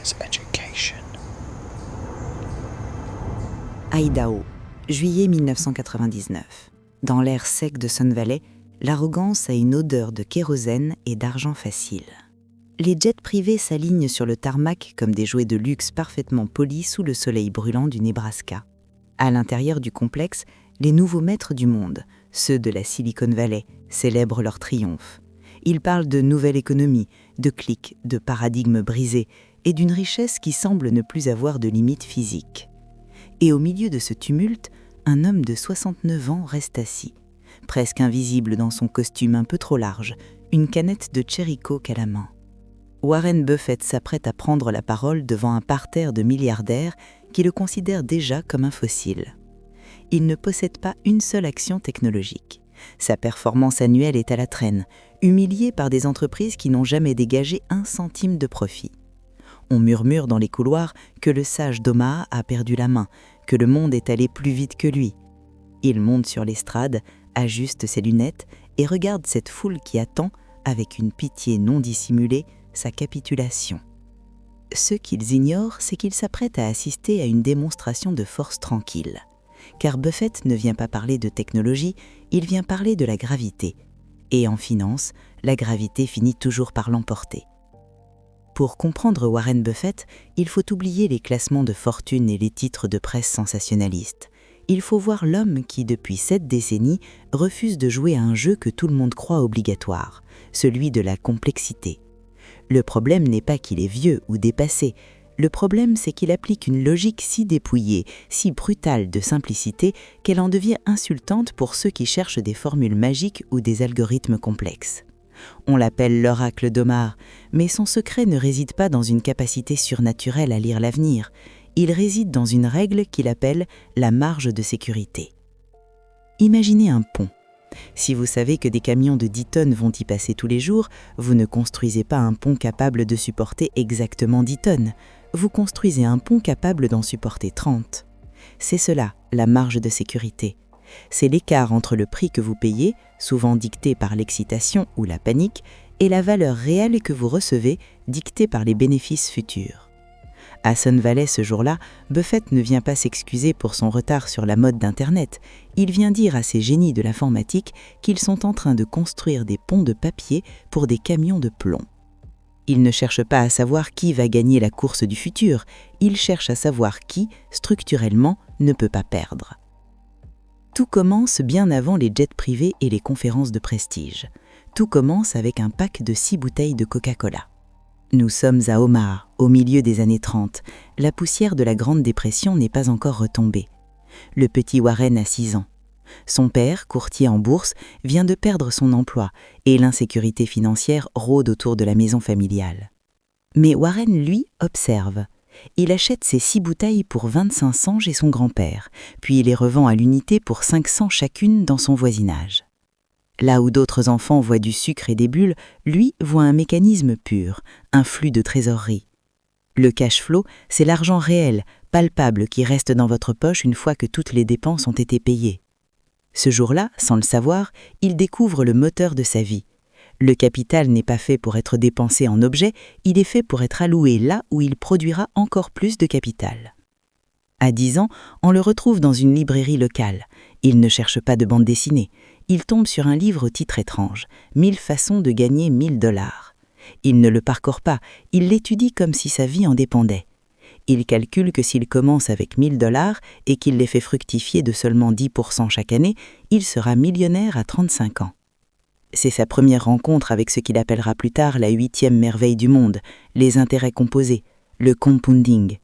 Business Education. Idaho, juillet 1999. Dans l'air sec de Sun Valley, l'arrogance a une odeur de kérosène et d'argent facile. Les jets privés s'alignent sur le tarmac comme des jouets de luxe parfaitement polis sous le soleil brûlant du Nebraska. À l'intérieur du complexe, les nouveaux maîtres du monde, ceux de la Silicon Valley, célèbrent leur triomphe. Ils parlent de nouvelle économie, de clics, de paradigmes brisés et d'une richesse qui semble ne plus avoir de limites physiques. Et au milieu de ce tumulte, un homme de 69 ans reste assis, presque invisible dans son costume un peu trop large, une canette de Cherry Coke à la main. Warren Buffett s'apprête à prendre la parole devant un parterre de milliardaires qui le considèrent déjà comme un fossile. Il ne possède pas une seule action technologique. Sa performance annuelle est à la traîne, humilié par des entreprises qui n'ont jamais dégagé un centime de profit. On murmure dans les couloirs que le sage d'Omaha a perdu la main, que le monde est allé plus vite que lui. Il monte sur l'estrade, ajuste ses lunettes et regarde cette foule qui attend, avec une pitié non dissimulée, sa capitulation. Ce qu'ils ignorent, c'est qu'ils s'apprêtent à assister à une démonstration de force tranquille. Car Buffett ne vient pas parler de technologie, il vient parler de la gravité. Et en finance, la gravité finit toujours par l'emporter. Pour comprendre Warren Buffett, il faut oublier les classements de fortune et les titres de presse sensationnalistes. Il faut voir l'homme qui, depuis 7 décennies, refuse de jouer à un jeu que tout le monde croit obligatoire, celui de la complexité. Le problème n'est pas qu'il est vieux ou dépassé. Le problème, c'est qu'il applique une logique si dépouillée, si brutale de simplicité qu'elle en devient insultante pour ceux qui cherchent des formules magiques ou des algorithmes complexes. On l'appelle l'oracle d'Omaha, mais son secret ne réside pas dans une capacité surnaturelle à lire l'avenir. Il réside dans une règle qu'il appelle la marge de sécurité. Imaginez un pont. Si vous savez que des camions de 10 tonnes vont y passer tous les jours, vous ne construisez pas un pont capable de supporter exactement 10 tonnes. Vous construisez un pont capable d'en supporter 30. C'est cela, la marge de sécurité. C'est l'écart entre le prix que vous payez, souvent dicté par l'excitation ou la panique, et la valeur réelle que vous recevez, dictée par les bénéfices futurs. À Sun Valley ce jour-là, Buffett ne vient pas s'excuser pour son retard sur la mode d'Internet. Il vient dire à ces génies de l'informatique qu'ils sont en train de construire des ponts de papier pour des camions de plomb. Il ne cherche pas à savoir qui va gagner la course du futur, il cherche à savoir qui, structurellement, ne peut pas perdre. Tout commence bien avant les jets privés et les conférences de prestige. Tout commence avec un pack de 6 bouteilles de Coca-Cola. Nous sommes à Omaha, au milieu des années 30. La poussière de la Grande Dépression n'est pas encore retombée. Le petit Warren a 6 ans. Son père, courtier en bourse, vient de perdre son emploi et l'insécurité financière rôde autour de la maison familiale. Mais Warren, lui, observe. Il achète ses 6 bouteilles pour 25 cents chez son grand-père, puis il les revend à l'unité pour 500 chacune dans son voisinage. Là où d'autres enfants voient du sucre et des bulles, lui voit un mécanisme pur, un flux de trésorerie. Le cash flow, c'est l'argent réel, palpable, qui reste dans votre poche une fois que toutes les dépenses ont été payées. Ce jour-là, sans le savoir, il découvre le moteur de sa vie. Le capital n'est pas fait pour être dépensé en objets, il est fait pour être alloué là où il produira encore plus de capital. À 10 ans, on le retrouve dans une librairie locale. Il ne cherche pas de bande dessinée. Il tombe sur un livre au titre étrange, 1000 façons de gagner 1000 $. Il ne le parcourt pas, il l'étudie comme si sa vie en dépendait. Il calcule que s'il commence avec 1000 $ et qu'il les fait fructifier de seulement 10% chaque année, il sera millionnaire à 35 ans. C'est sa première rencontre avec ce qu'il appellera plus tard la 8e merveille du monde, les intérêts composés, le compounding.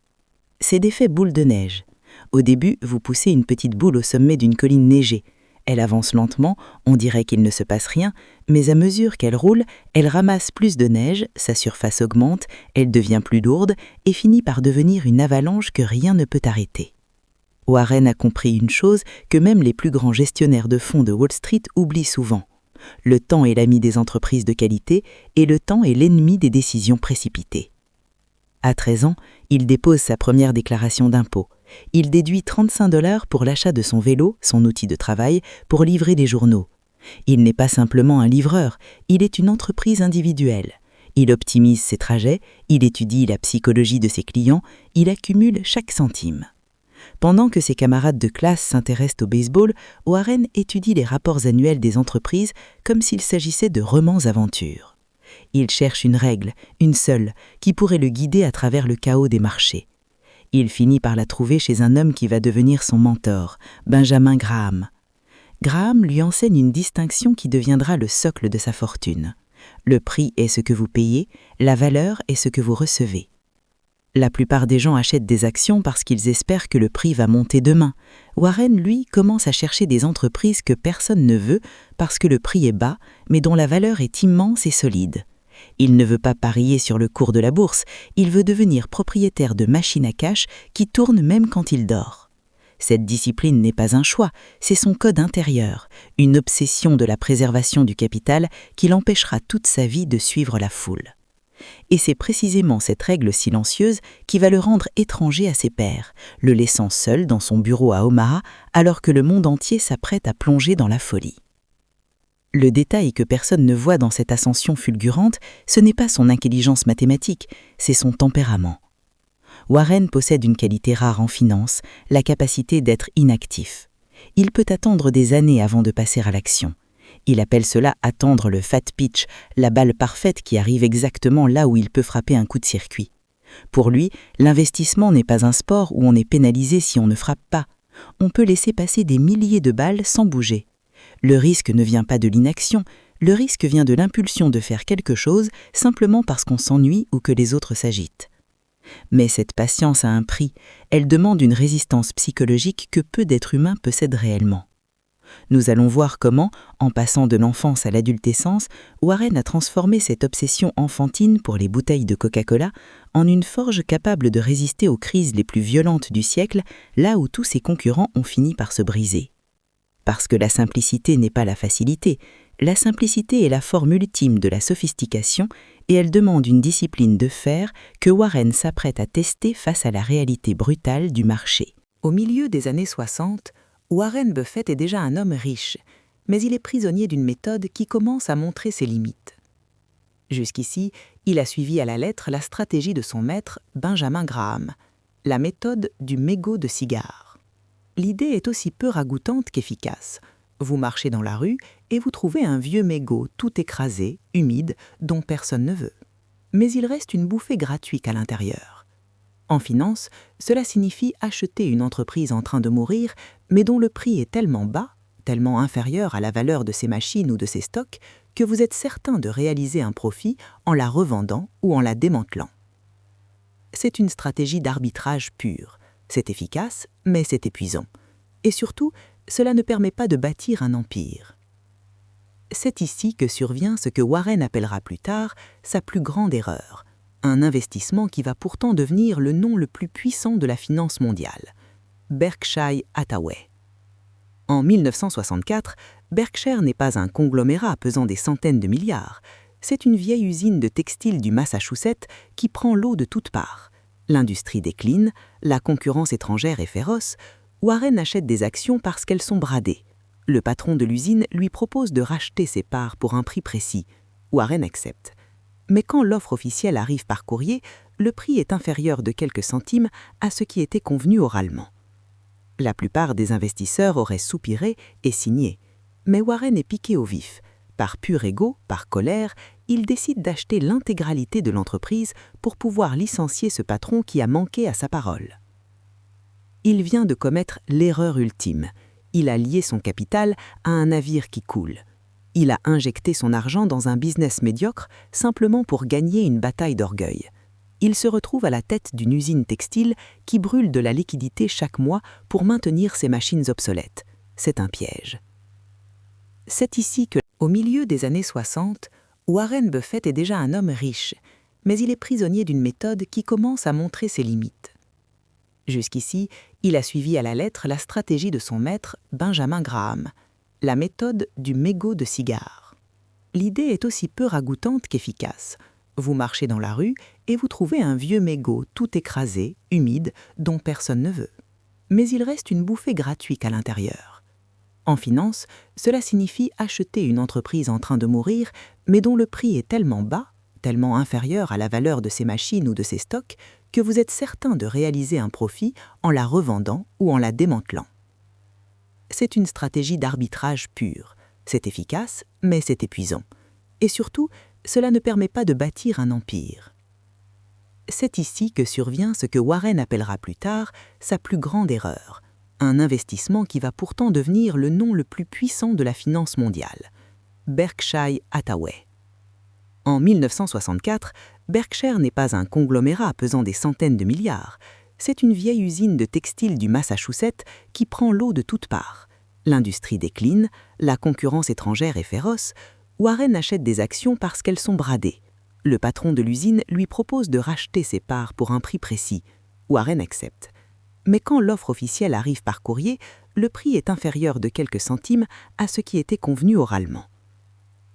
C'est d'effet boule de neige. Au début, vous poussez une petite boule au sommet d'une colline neigée. Elle avance lentement, on dirait qu'il ne se passe rien, mais à mesure qu'elle roule, elle ramasse plus de neige, sa surface augmente, elle devient plus lourde et finit par devenir une avalanche que rien ne peut arrêter. Warren a compris une chose que même les plus grands gestionnaires de fonds de Wall Street oublient souvent. Le temps est l'ami des entreprises de qualité et le temps est l'ennemi des décisions précipitées. À 13 ans, il dépose sa première déclaration d'impôt. Il déduit 35 $ pour l'achat de son vélo, son outil de travail, pour livrer des journaux. Il n'est pas simplement un livreur, il est une entreprise individuelle. Il optimise ses trajets, il étudie la psychologie de ses clients, il accumule chaque centime. Pendant que ses camarades de classe s'intéressent au baseball, Warren étudie les rapports annuels des entreprises comme s'il s'agissait de romans aventures. Il cherche une règle, une seule, qui pourrait le guider à travers le chaos des marchés. Il finit par la trouver chez un homme qui va devenir son mentor, Benjamin Graham. Graham lui enseigne une distinction qui deviendra le socle de sa fortune. Le prix est ce que vous payez, la valeur est ce que vous recevez. La plupart des gens achètent des actions parce qu'ils espèrent que le prix va monter demain. Warren, lui, commence à chercher des entreprises que personne ne veut parce que le prix est bas, mais dont la valeur est immense et solide. Il ne veut pas parier sur le cours de la bourse, il veut devenir propriétaire de machines à cash qui tournent même quand il dort. Cette discipline n'est pas un choix, c'est son code intérieur, une obsession de la préservation du capital qui l'empêchera toute sa vie de suivre la foule. Et c'est précisément cette règle silencieuse qui va le rendre étranger à ses pairs, le laissant seul dans son bureau à Omaha alors que le monde entier s'apprête à plonger dans la folie. Le détail que personne ne voit dans cette ascension fulgurante, ce n'est pas son intelligence mathématique, c'est son tempérament. Warren possède une qualité rare en finance, la capacité d'être inactif. Il peut attendre des années avant de passer à l'action. Il appelle cela attendre le fat pitch, la balle parfaite qui arrive exactement là où il peut frapper un coup de circuit. Pour lui, l'investissement n'est pas un sport où on est pénalisé si on ne frappe pas. On peut laisser passer des milliers de balles sans bouger. Le risque ne vient pas de l'inaction, le risque vient de l'impulsion de faire quelque chose simplement parce qu'on s'ennuie ou que les autres s'agitent. Mais cette patience a un prix, elle demande une résistance psychologique que peu d'êtres humains possèdent réellement. Nous allons voir comment, en passant de l'enfance à l'adolescence, Warren a transformé cette obsession enfantine pour les bouteilles de Coca-Cola en une forge capable de résister aux crises les plus violentes du siècle, là où tous ses concurrents ont fini par se briser. Parce que la simplicité n'est pas la facilité, la simplicité est la forme ultime de la sophistication et elle demande une discipline de fer que Warren s'apprête à tester face à la réalité brutale du marché. Au milieu des années 60, Warren Buffett est déjà un homme riche, mais il est prisonnier d'une méthode qui commence à montrer ses limites. Jusqu'ici, il a suivi à la lettre la stratégie de son maître, Benjamin Graham, la méthode du mégot de cigare. L'idée est aussi peu ragoûtante qu'efficace. Vous marchez dans la rue et vous trouvez un vieux mégot tout écrasé, humide, dont personne ne veut. Mais il reste une bouffée gratuite à l'intérieur. En finance, cela signifie acheter une entreprise en train de mourir, mais dont le prix est tellement bas, tellement inférieur à la valeur de ses machines ou de ses stocks, que vous êtes certain de réaliser un profit en la revendant ou en la démantelant. C'est une stratégie d'arbitrage pur. C'est efficace, mais c'est épuisant. Et surtout, cela ne permet pas de bâtir un empire. C'est ici que survient ce que Warren appellera plus tard sa plus grande erreur, un investissement qui va pourtant devenir le nom le plus puissant de la finance mondiale, Berkshire Hathaway. En 1964, Berkshire n'est pas un conglomérat pesant des centaines de milliards, c'est une vieille usine de textile du Massachusetts qui prend l'eau de toutes parts. L'industrie décline, la concurrence étrangère est féroce, Warren achète des actions parce qu'elles sont bradées. Le patron de l'usine lui propose de racheter ses parts pour un prix précis. Warren accepte. Mais quand l'offre officielle arrive par courrier, le prix est inférieur de quelques centimes à ce qui était convenu oralement. La plupart des investisseurs auraient soupiré et signé. Mais Warren est piqué au vif. Par pur ego, par colère, il décide d'acheter l'intégralité de l'entreprise pour pouvoir licencier ce patron qui a manqué à sa parole. Il vient de commettre l'erreur ultime. Il a lié son capital à un navire qui coule. Il a injecté son argent dans un business médiocre simplement pour gagner une bataille d'orgueil. Il se retrouve à la tête d'une usine textile qui brûle de la liquidité chaque mois pour maintenir ses machines obsolètes. C'est un piège. C'est ici que, au milieu des années 60, Warren Buffett est déjà un homme riche, mais il est prisonnier d'une méthode qui commence à montrer ses limites. Jusqu'ici, il a suivi à la lettre la stratégie de son maître, Benjamin Graham, la méthode du mégot de cigare. L'idée est aussi peu ragoûtante qu'efficace. Vous marchez dans la rue et vous trouvez un vieux mégot tout écrasé, humide, dont personne ne veut. Mais il reste une bouffée gratuite à l'intérieur. En finance, cela signifie acheter une entreprise en train de mourir, mais dont le prix est tellement bas, tellement inférieure à la valeur de ses machines ou de ses stocks que vous êtes certain de réaliser un profit en la revendant ou en la démantelant. C'est une stratégie d'arbitrage pure. C'est efficace, mais c'est épuisant. Et surtout, cela ne permet pas de bâtir un empire. C'est ici que survient ce que Warren appellera plus tard sa plus grande erreur, un investissement qui va pourtant devenir le nom le plus puissant de la finance mondiale, Berkshire Hathaway. En 1964, Berkshire n'est pas un conglomérat pesant des centaines de milliards. C'est une vieille usine de textile du Massachusetts qui prend l'eau de toutes parts. L'industrie décline, la concurrence étrangère est féroce. Warren achète des actions parce qu'elles sont bradées. Le patron de l'usine lui propose de racheter ses parts pour un prix précis. Warren accepte. Mais quand l'offre officielle arrive par courrier, le prix est inférieur de quelques centimes à ce qui était convenu oralement.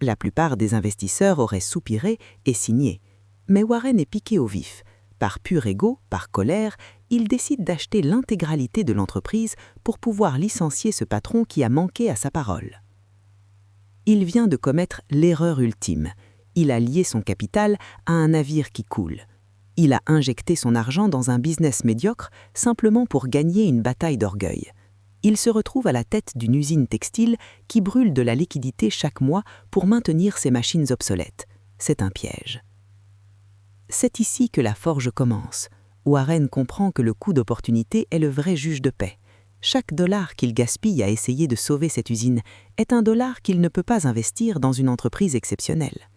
La plupart des investisseurs auraient soupiré et signé. Mais Warren est piqué au vif. Par pur ego, par colère, il décide d'acheter l'intégralité de l'entreprise pour pouvoir licencier ce patron qui a manqué à sa parole. Il vient de commettre l'erreur ultime. Il a lié son capital à un navire qui coule. Il a injecté son argent dans un business médiocre simplement pour gagner une bataille d'orgueil. Il se retrouve à la tête d'une usine textile qui brûle de la liquidité chaque mois pour maintenir ses machines obsolètes. C'est un piège. C'est ici que la forge commence. Warren comprend que le coût d'opportunité est le vrai juge de paix. Chaque dollar qu'il gaspille à essayer de sauver cette usine est un dollar qu'il ne peut pas investir dans une entreprise exceptionnelle.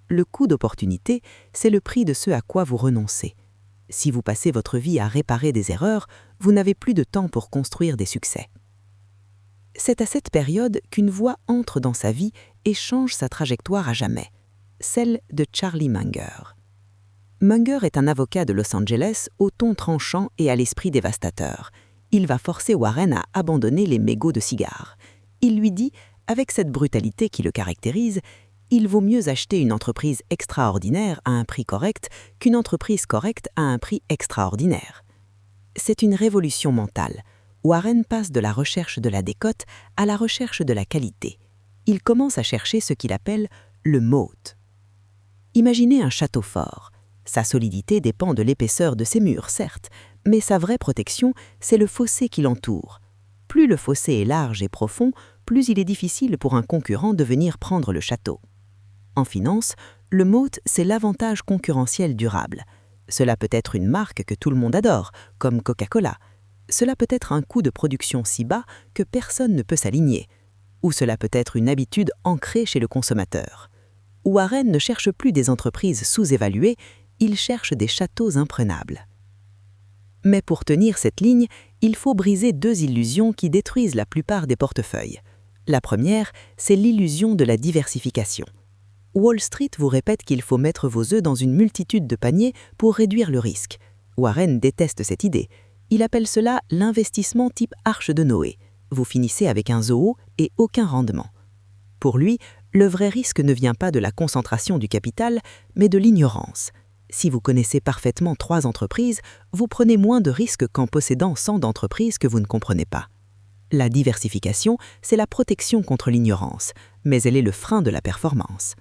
Le coût d'opportunité, c'est le prix de ce à quoi vous renoncez. Si vous passez votre vie à réparer des erreurs, vous n'avez plus de temps pour construire des succès. C'est à cette période qu'une voie entre dans sa vie et change sa trajectoire à jamais, celle de Charlie Munger. Munger est un avocat de Los Angeles au ton tranchant et à l'esprit dévastateur. Il va forcer Warren à abandonner les mégots de cigares. Il lui dit, avec cette brutalité qui le caractérise, il vaut mieux acheter une entreprise extraordinaire à un prix correct qu'une entreprise correcte à un prix extraordinaire. C'est une révolution mentale. Warren passe de la recherche de la décote à la recherche de la qualité. Il commence à chercher ce qu'il appelle le moat. Imaginez un château fort. Sa solidité dépend de l'épaisseur de ses murs, certes, mais sa vraie protection, c'est le fossé qui l'entoure. Plus le fossé est large et profond, plus il est difficile pour un concurrent de venir prendre le château. En finance, le moat, c'est l'avantage concurrentiel durable. Cela peut être une marque que tout le monde adore, comme Coca-Cola. Cela peut être un coût de production si bas que personne ne peut s'aligner. Ou cela peut être une habitude ancrée chez le consommateur. Warren ne cherche plus des entreprises sous-évaluées, il cherche des châteaux imprenables. Mais pour tenir cette ligne, il faut briser deux illusions qui détruisent la plupart des portefeuilles. La première, c'est l'illusion de la diversification. Wall Street vous répète qu'il faut mettre vos œufs dans une multitude de paniers pour réduire le risque. Warren déteste cette idée. Il appelle cela l'investissement type Arche de Noé. Vous finissez avec un zoo et aucun rendement. Pour lui, le vrai risque ne vient pas de la concentration du capital, mais de l'ignorance. Si vous connaissez parfaitement 3 entreprises, vous prenez moins de risques qu'en possédant 100 d'entreprises que vous ne comprenez pas. La diversification, c'est la protection contre l'ignorance, mais elle est le frein de la performance.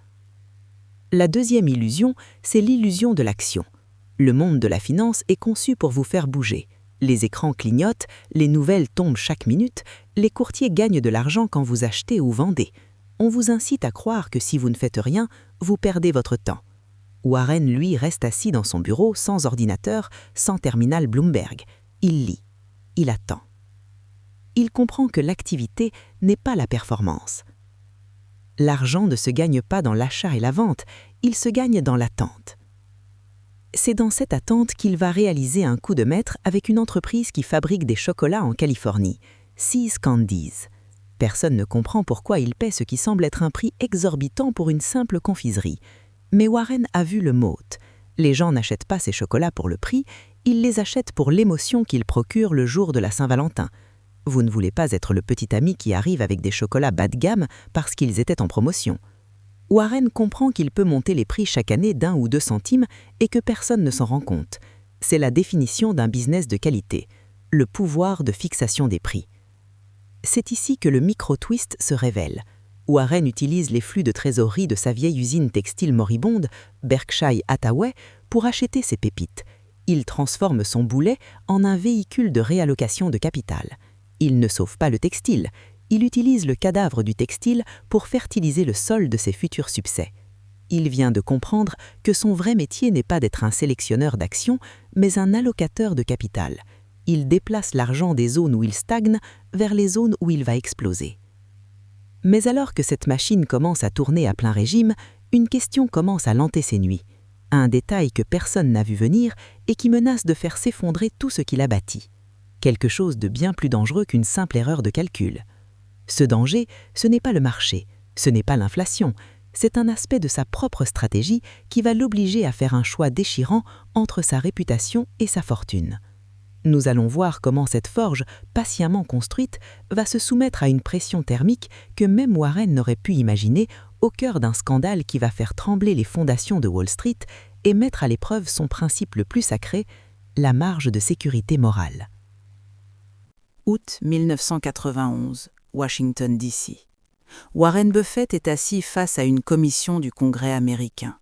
La deuxième illusion, c'est l'illusion de l'action. Le monde de la finance est conçu pour vous faire bouger. Les écrans clignotent, les nouvelles tombent chaque minute, les courtiers gagnent de l'argent quand vous achetez ou vendez. On vous incite à croire que si vous ne faites rien, vous perdez votre temps. Warren, lui, reste assis dans son bureau, sans ordinateur, sans terminal Bloomberg. Il lit. Il attend. Il comprend que l'activité n'est pas la performance. L'argent ne se gagne pas dans l'achat et la vente, il se gagne dans l'attente. C'est dans cette attente qu'il va réaliser un coup de maître avec une entreprise qui fabrique des chocolats en Californie, See's Candies. Personne ne comprend pourquoi il paie ce qui semble être un prix exorbitant pour une simple confiserie. Mais Warren a vu le moat. Les gens n'achètent pas ces chocolats pour le prix, ils les achètent pour l'émotion qu'ils procurent le jour de la Saint-Valentin. Vous ne voulez pas être le petit ami qui arrive avec des chocolats bas de gamme parce qu'ils étaient en promotion. Warren comprend qu'il peut monter les prix chaque année d'1 ou 2 centimes et que personne ne s'en rend compte. C'est la définition d'un business de qualité, le pouvoir de fixation des prix. C'est ici que le micro-twist se révèle. Warren utilise les flux de trésorerie de sa vieille usine textile moribonde, Berkshire Hathaway, pour acheter ses pépites. Il transforme son boulet en un véhicule de réallocation de capital. Il ne sauve pas le textile, il utilise le cadavre du textile pour fertiliser le sol de ses futurs succès. Il vient de comprendre que son vrai métier n'est pas d'être un sélectionneur d'actions, mais un allocateur de capital. Il déplace l'argent des zones où il stagne vers les zones où il va exploser. Mais alors que cette machine commence à tourner à plein régime, une question commence à l'hanter ses nuits. Un détail que personne n'a vu venir et qui menace de faire s'effondrer tout ce qu'il a bâti. Quelque chose de bien plus dangereux qu'une simple erreur de calcul. Ce danger, ce n'est pas le marché, ce n'est pas l'inflation, c'est un aspect de sa propre stratégie qui va l'obliger à faire un choix déchirant entre sa réputation et sa fortune. Nous allons voir comment cette forge, patiemment construite, va se soumettre à une pression thermique que même Warren n'aurait pu imaginer au cœur d'un scandale qui va faire trembler les fondations de Wall Street et mettre à l'épreuve son principe le plus sacré, la marge de sécurité morale. Août 1991, Washington, D.C. Warren Buffett est assis face à une commission du Congrès américain.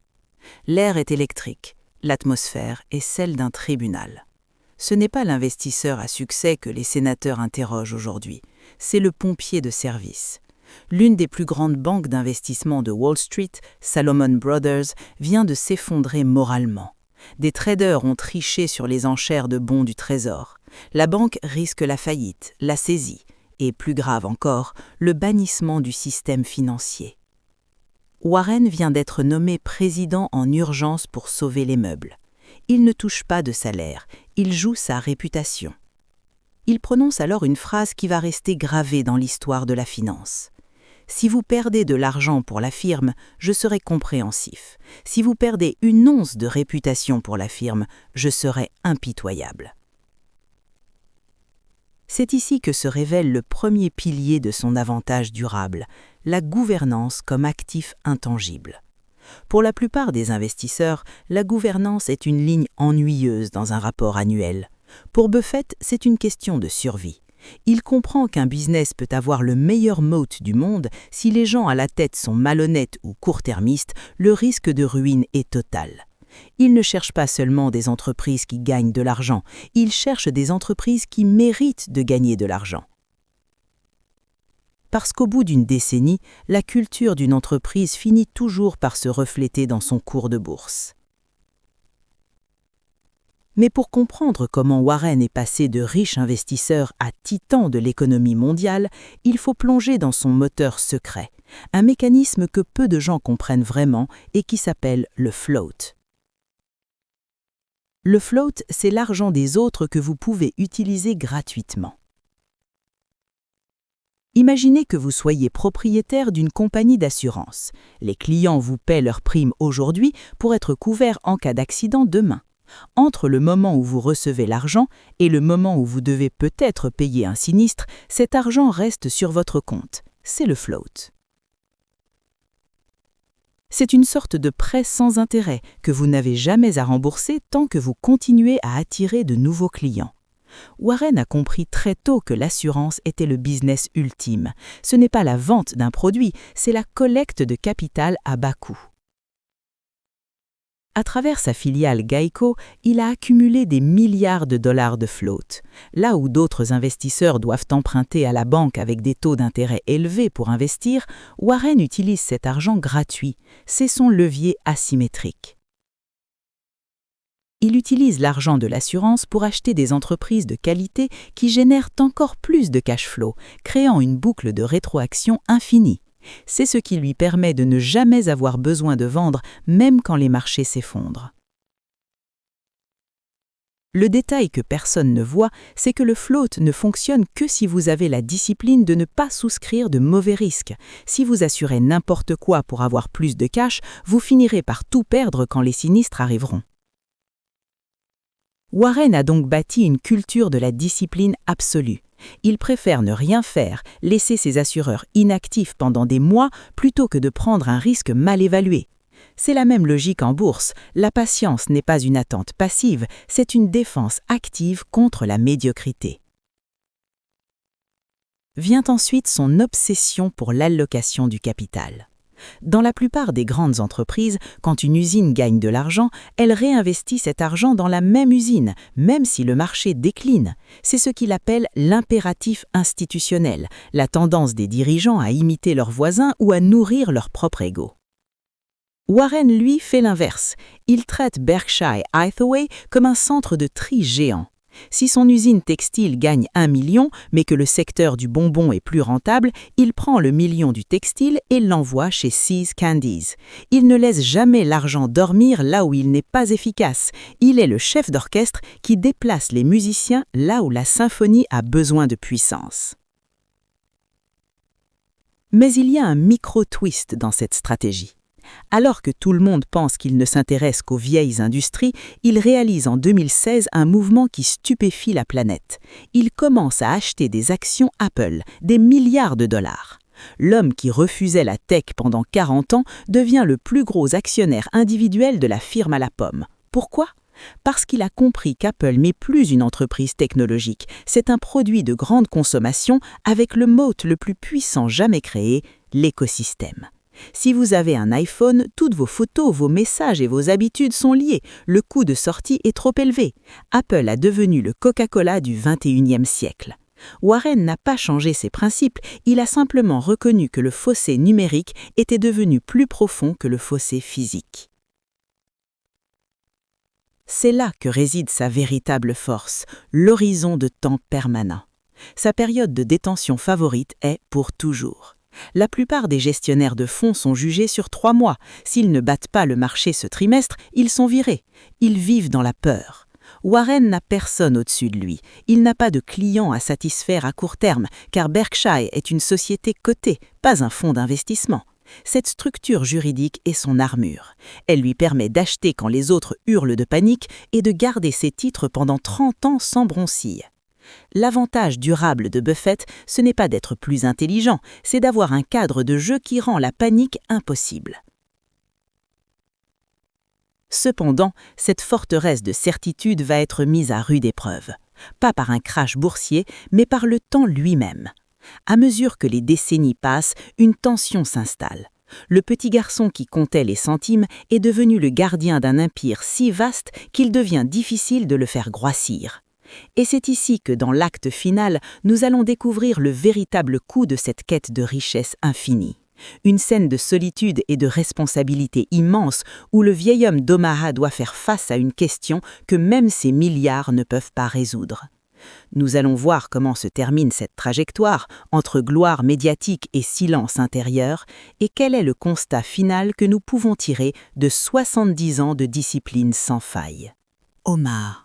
L'air est électrique, l'atmosphère est celle d'un tribunal. Ce n'est pas l'investisseur à succès que les sénateurs interrogent aujourd'hui, c'est le pompier de service. L'une des plus grandes banques d'investissement de Wall Street, Salomon Brothers, vient de s'effondrer moralement. Des traders ont triché sur les enchères de bons du Trésor. La banque risque la faillite, la saisie, et plus grave encore, le bannissement du système financier. Warren vient d'être nommé président en urgence pour sauver les meubles. Il ne touche pas de salaire, il joue sa réputation. Il prononce alors une phrase qui va rester gravée dans l'histoire de la finance. « Si vous perdez de l'argent pour la firme, je serai compréhensif. Si vous perdez une once de réputation pour la firme, je serai impitoyable. » C'est ici que se révèle le premier pilier de son avantage durable, la gouvernance comme actif intangible. Pour la plupart des investisseurs, la gouvernance est une ligne ennuyeuse dans un rapport annuel. Pour Buffett, c'est une question de survie. Il comprend qu'un business peut avoir le meilleur moat du monde, si les gens à la tête sont malhonnêtes ou court-termistes, le risque de ruine est total. Il ne cherche pas seulement des entreprises qui gagnent de l'argent, il cherche des entreprises qui méritent de gagner de l'argent. Parce qu'au bout d'une décennie, la culture d'une entreprise finit toujours par se refléter dans son cours de bourse. Mais pour comprendre comment Warren est passé de riche investisseur à titan de l'économie mondiale, il faut plonger dans son moteur secret, un mécanisme que peu de gens comprennent vraiment et qui s'appelle le float. Le float, c'est l'argent des autres que vous pouvez utiliser gratuitement. Imaginez que vous soyez propriétaire d'une compagnie d'assurance. Les clients vous paient leurs primes aujourd'hui pour être couverts en cas d'accident demain. Entre le moment où vous recevez l'argent et le moment où vous devez peut-être payer un sinistre, cet argent reste sur votre compte. C'est le float. C'est une sorte de prêt sans intérêt que vous n'avez jamais à rembourser tant que vous continuez à attirer de nouveaux clients. Warren a compris très tôt que l'assurance était le business ultime. Ce n'est pas la vente d'un produit, c'est la collecte de capital à bas coût. À travers sa filiale Geico, il a accumulé des milliards de dollars de float. Là où d'autres investisseurs doivent emprunter à la banque avec des taux d'intérêt élevés pour investir, Warren utilise cet argent gratuit. C'est son levier asymétrique. Il utilise l'argent de l'assurance pour acheter des entreprises de qualité qui génèrent encore plus de cash flow, créant une boucle de rétroaction infinie. C'est ce qui lui permet de ne jamais avoir besoin de vendre, même quand les marchés s'effondrent. Le détail que personne ne voit, c'est que le float ne fonctionne que si vous avez la discipline de ne pas souscrire de mauvais risques. Si vous assurez n'importe quoi pour avoir plus de cash, vous finirez par tout perdre quand les sinistres arriveront. Warren a donc bâti une culture de la discipline absolue. Il préfère ne rien faire, laisser ses assureurs inactifs pendant des mois plutôt que de prendre un risque mal évalué. C'est la même logique en bourse. La patience n'est pas une attente passive, c'est une défense active contre la médiocrité. Vient ensuite son obsession pour l'allocation du capital. Dans la plupart des grandes entreprises, quand une usine gagne de l'argent, elle réinvestit cet argent dans la même usine, même si le marché décline. C'est ce qu'il appelle l'impératif institutionnel, la tendance des dirigeants à imiter leurs voisins ou à nourrir leur propre ego. Warren, lui, fait l'inverse. Il traite Berkshire Hathaway comme un centre de tri géant. Si son usine textile gagne 1 million, mais que le secteur du bonbon est plus rentable, il prend le million du textile et l'envoie chez See's Candies. Il ne laisse jamais l'argent dormir là où il n'est pas efficace. Il est le chef d'orchestre qui déplace les musiciens là où la symphonie a besoin de puissance. Mais il y a un micro-twist dans cette stratégie. Alors que tout le monde pense qu'il ne s'intéresse qu'aux vieilles industries, il réalise en 2016 un mouvement qui stupéfie la planète. Il commence à acheter des actions Apple, des milliards de dollars. L'homme qui refusait la tech pendant 40 ans devient le plus gros actionnaire individuel de la firme à la pomme. Pourquoi ? Parce qu'il a compris qu'Apple n'est plus une entreprise technologique, c'est un produit de grande consommation avec le moat le plus puissant jamais créé, l'écosystème. Si vous avez un iPhone, toutes vos photos, vos messages et vos habitudes sont liés. Le coût de sortie est trop élevé. Apple a devenu le Coca-Cola du XXIe siècle. Warren n'a pas changé ses principes, il a simplement reconnu que le fossé numérique était devenu plus profond que le fossé physique. C'est là que réside sa véritable force, l'horizon de temps permanent. Sa période de détention favorite est pour toujours. La plupart des gestionnaires de fonds sont jugés sur 3 mois. S'ils ne battent pas le marché ce trimestre, ils sont virés. Ils vivent dans la peur. Warren n'a personne au-dessus de lui. Il n'a pas de clients à satisfaire à court terme, car Berkshire est une société cotée, pas un fonds d'investissement. Cette structure juridique est son armure. Elle lui permet d'acheter quand les autres hurlent de panique et de garder ses titres pendant 30 ans sans broncille. L'avantage durable de Buffett, ce n'est pas d'être plus intelligent, c'est d'avoir un cadre de jeu qui rend la panique impossible. Cependant, cette forteresse de certitude va être mise à rude épreuve. Pas par un crash boursier, mais par le temps lui-même. À mesure que les décennies passent, une tension s'installe. Le petit garçon qui comptait les centimes est devenu le gardien d'un empire si vaste qu'il devient difficile de le faire grossir. Et c'est ici que, dans l'acte final, nous allons découvrir le véritable coût de cette quête de richesse infinie. Une scène de solitude et de responsabilité immense où le vieil homme d'Omaha doit faire face à une question que même ses milliards ne peuvent pas résoudre. Nous allons voir comment se termine cette trajectoire entre gloire médiatique et silence intérieur et quel est le constat final que nous pouvons tirer de 70 ans de discipline sans faille. Omaha.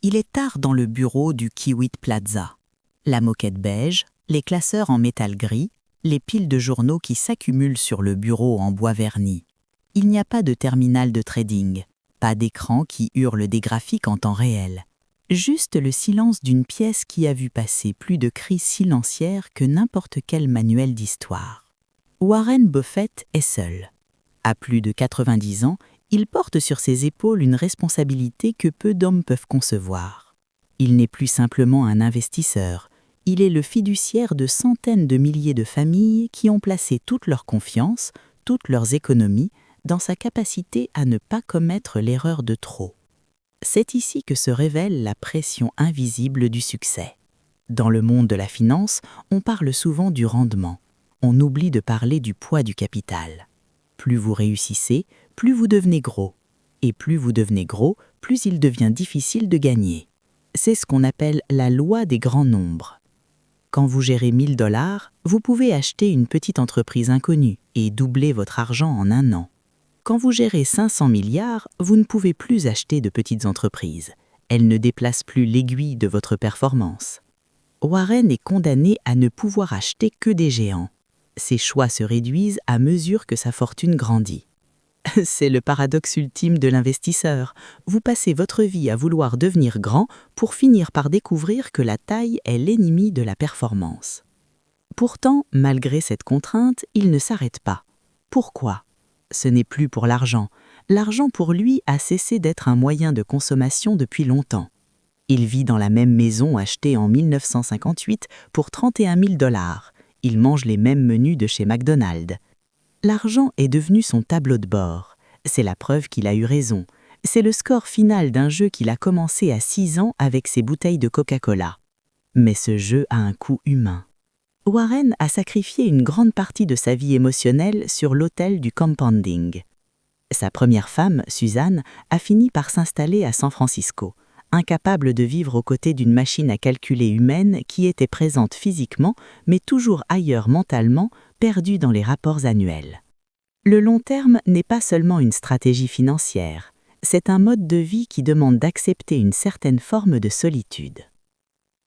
Il est tard dans le bureau du Kiewit Plaza. La moquette beige, les classeurs en métal gris, les piles de journaux qui s'accumulent sur le bureau en bois verni. Il n'y a pas de terminal de trading, pas d'écran qui hurle des graphiques en temps réel. Juste le silence d'une pièce qui a vu passer plus de crises silencières que n'importe quel manuel d'histoire. Warren Buffett est seul. À plus de 90 ans, il porte sur ses épaules une responsabilité que peu d'hommes peuvent concevoir. Il n'est plus simplement un investisseur, il est le fiduciaire de centaines de milliers de familles qui ont placé toute leur confiance, toutes leurs économies, dans sa capacité à ne pas commettre l'erreur de trop. C'est ici que se révèle la pression invisible du succès. Dans le monde de la finance, on parle souvent du rendement. On oublie de parler du poids du capital. Plus vous réussissez, plus vous devenez gros. Et plus vous devenez gros, plus il devient difficile de gagner. C'est ce qu'on appelle la loi des grands nombres. Quand vous gérez 1 000 $, vous pouvez acheter une petite entreprise inconnue et doubler votre argent en 1 an. Quand vous gérez 500 milliards, vous ne pouvez plus acheter de petites entreprises. Elles ne déplacent plus l'aiguille de votre performance. Warren est condamné à ne pouvoir acheter que des géants. Ses choix se réduisent à mesure que sa fortune grandit. C'est le paradoxe ultime de l'investisseur. Vous passez votre vie à vouloir devenir grand pour finir par découvrir que la taille est l'ennemi de la performance. Pourtant, malgré cette contrainte, il ne s'arrête pas. Pourquoi ? Ce n'est plus pour l'argent. L'argent pour lui a cessé d'être un moyen de consommation depuis longtemps. Il vit dans la même maison achetée en 1958 pour 31 000 $. Il mange les mêmes menus de chez McDonald's. L'argent est devenu son tableau de bord. C'est la preuve qu'il a eu raison. C'est le score final d'un jeu qu'il a commencé à 6 ans avec ses bouteilles de Coca-Cola. Mais ce jeu a un coût humain. Warren a sacrifié une grande partie de sa vie émotionnelle sur l'autel du compounding. Sa première femme, Suzanne, a fini par s'installer à San Francisco, incapable de vivre aux côtés d'une machine à calculer humaine qui était présente physiquement, mais toujours ailleurs mentalement, perdue dans les rapports annuels. Le long terme n'est pas seulement une stratégie financière, c'est un mode de vie qui demande d'accepter une certaine forme de solitude.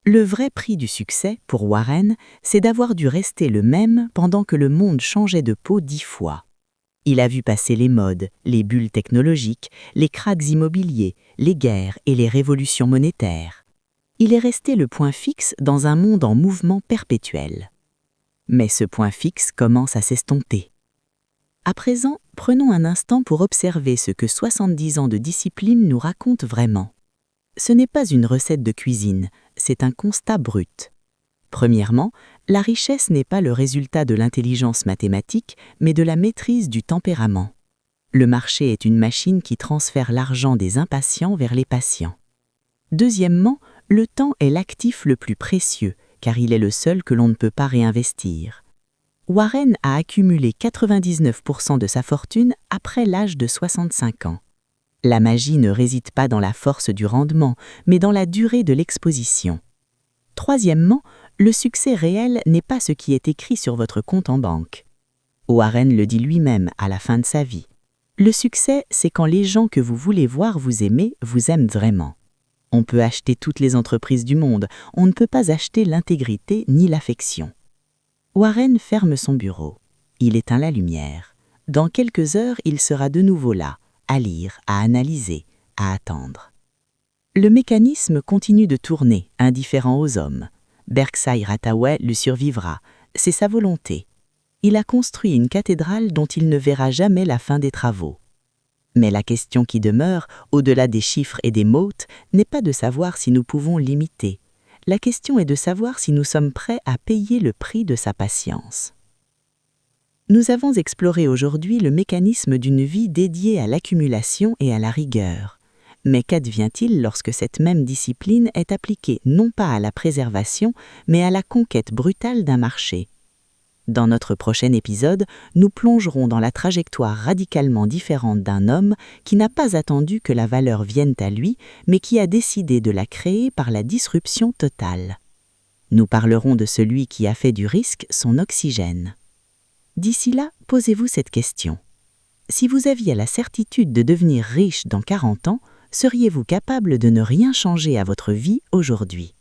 Le vrai prix du succès, pour Warren, c'est d'avoir dû rester le même pendant que le monde changeait de peau 10 fois. Il a vu passer les modes, les bulles technologiques, les krachs immobiliers, les guerres et les révolutions monétaires. Il est resté le point fixe dans un monde en mouvement perpétuel. Mais ce point fixe commence à s'estomper. À présent, prenons un instant pour observer ce que 70 ans de discipline nous racontent vraiment. Ce n'est pas une recette de cuisine, c'est un constat brut. Premièrement, la richesse n'est pas le résultat de l'intelligence mathématique, mais de la maîtrise du tempérament. Le marché est une machine qui transfère l'argent des impatients vers les patients. Deuxièmement, le temps est l'actif le plus précieux, car il est le seul que l'on ne peut pas réinvestir. Warren a accumulé 99% de sa fortune après l'âge de 65 ans. La magie ne réside pas dans la force du rendement, mais dans la durée de l'exposition. Troisièmement, le succès réel n'est pas ce qui est écrit sur votre compte en banque. Warren le dit lui-même à la fin de sa vie. Le succès, c'est quand les gens que vous voulez voir vous aimer vous aiment vraiment. On peut acheter toutes les entreprises du monde, on ne peut pas acheter l'intégrité ni l'affection. Warren ferme son bureau. Il éteint la lumière. Dans quelques heures, il sera de nouveau là, à lire, à analyser, à attendre. Le mécanisme continue de tourner, indifférent aux hommes. Berkshire Hathaway lui survivra, c'est sa volonté. Il a construit une cathédrale dont il ne verra jamais la fin des travaux. Mais la question qui demeure, au-delà des chiffres et des mots, n'est pas de savoir si nous pouvons l'imiter. La question est de savoir si nous sommes prêts à payer le prix de sa patience. Nous avons exploré aujourd'hui le mécanisme d'une vie dédiée à l'accumulation et à la rigueur. Mais qu'advient-il lorsque cette même discipline est appliquée non pas à la préservation, mais à la conquête brutale d'un marché ? Dans notre prochain épisode, nous plongerons dans la trajectoire radicalement différente d'un homme qui n'a pas attendu que la valeur vienne à lui, mais qui a décidé de la créer par la disruption totale. Nous parlerons de celui qui a fait du risque son oxygène. D'ici là, posez-vous cette question. Si vous aviez la certitude de devenir riche dans 40 ans, seriez-vous capable de ne rien changer à votre vie aujourd'hui ?